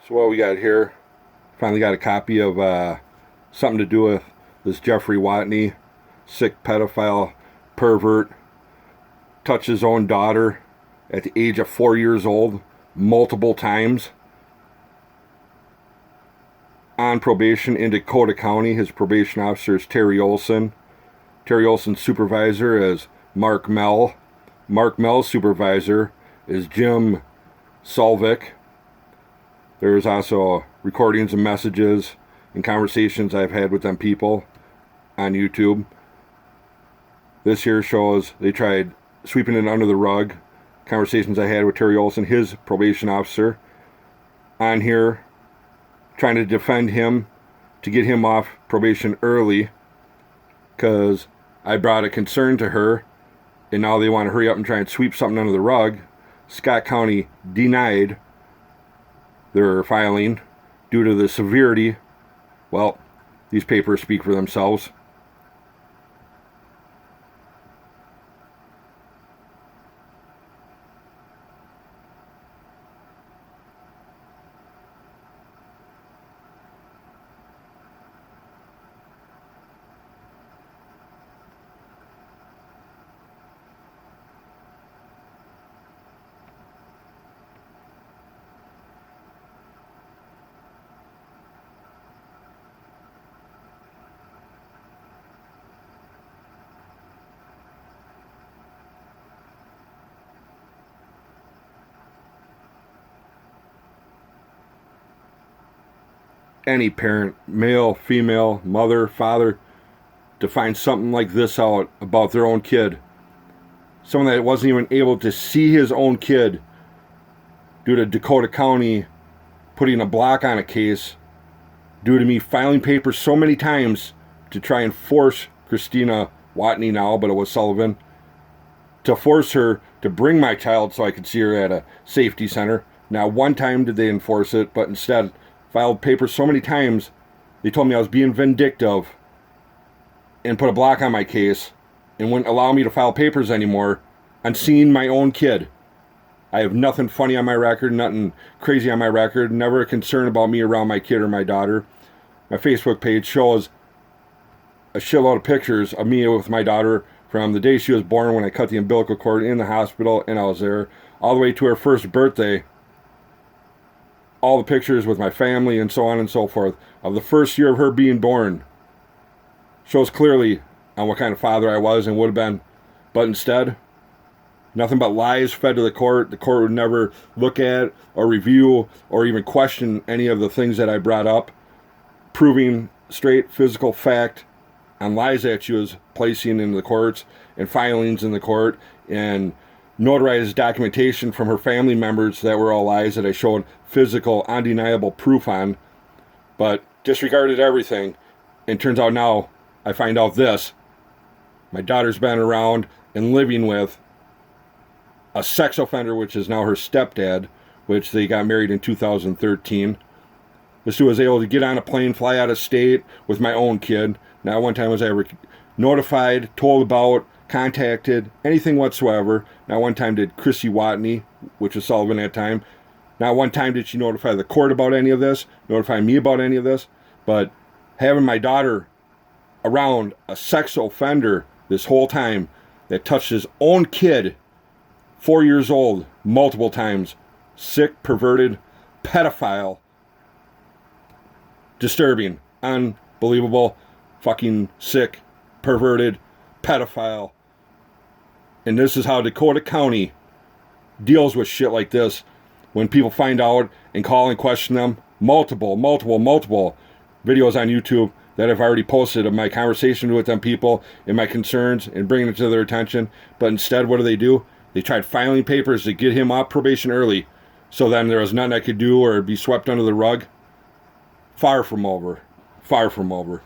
So what we got here, finally got a copy of something to do with this Jeffrey Watney, sick pedophile pervert, touched his own daughter at the age of 4 years old multiple times. On probation in Dakota County, his probation officer is Terry Olson. Terry Olson's supervisor is Mark Mell. Mark Mell's supervisor is Jim Solvik. There's also recordings and messages and conversations I've had with them people on YouTube. This here shows they tried sweeping it under the rug. Conversations I had with Terry Olson, his probation officer, on here, trying to defend him to get him off probation early because I brought a concern to her, and now they want to hurry up and try and sweep something under the rug. Scott County denied their filing due to the severity. Well, these papers speak for themselves. Any parent, male, female, mother, father, to find something like this out about their own kid, someone that wasn't even able to see his own kid due to Dakota County putting a block on a case, due to me filing papers so many times to try and force Christina Watney now, but it was Sullivan, to force her to bring my child so I could see her at a safety center. Now, one time did they enforce it, but instead filed papers so many times, they told me I was being vindictive and put a block on my case and wouldn't allow me to file papers anymore on seeing my own kid. I have nothing funny on my record, nothing crazy on my record, never a concern about me around my kid or my daughter. My Facebook page shows a shitload of pictures of me with my daughter from the day she was born, when I cut the umbilical cord in the hospital and I was there, all the way to her first birthday. All the pictures with my family and so on and so forth of the first year of her being born shows clearly on what kind of father I was and would have been. But instead, nothing but lies fed to the court. The court would never look at or review or even question any of the things that I brought up, proving straight physical fact on lies that she was placing in the courts and filings in the court and notarized documentation from her family members that were all lies that I showed physical, undeniable proof on, but disregarded everything. And turns out now, I find out this. My daughter's been around and living with a sex offender, which is now her stepdad, which they got married in 2013. This dude was able to get on a plane, fly out of state with my own kid. Not one time was I ever notified, told about, contacted, anything whatsoever. Not one time did Chrissy Watney, which was Sullivan at that time, not one time did she notify the court about any of this, notify me about any of this. But having my daughter around a sex offender this whole time that touched his own kid, 4 years old, multiple times, sick, perverted, pedophile, disturbing, unbelievable, fucking sick, perverted, pedophile. And this is how Dakota County deals with shit like this. When people find out and call and question them, multiple videos on YouTube that I've already posted of my conversation with them people and my concerns and bringing it to their attention. But instead, what do? They tried filing papers to get him off probation early, so then there was nothing I could do or be swept under the rug. Far from over. Far from over.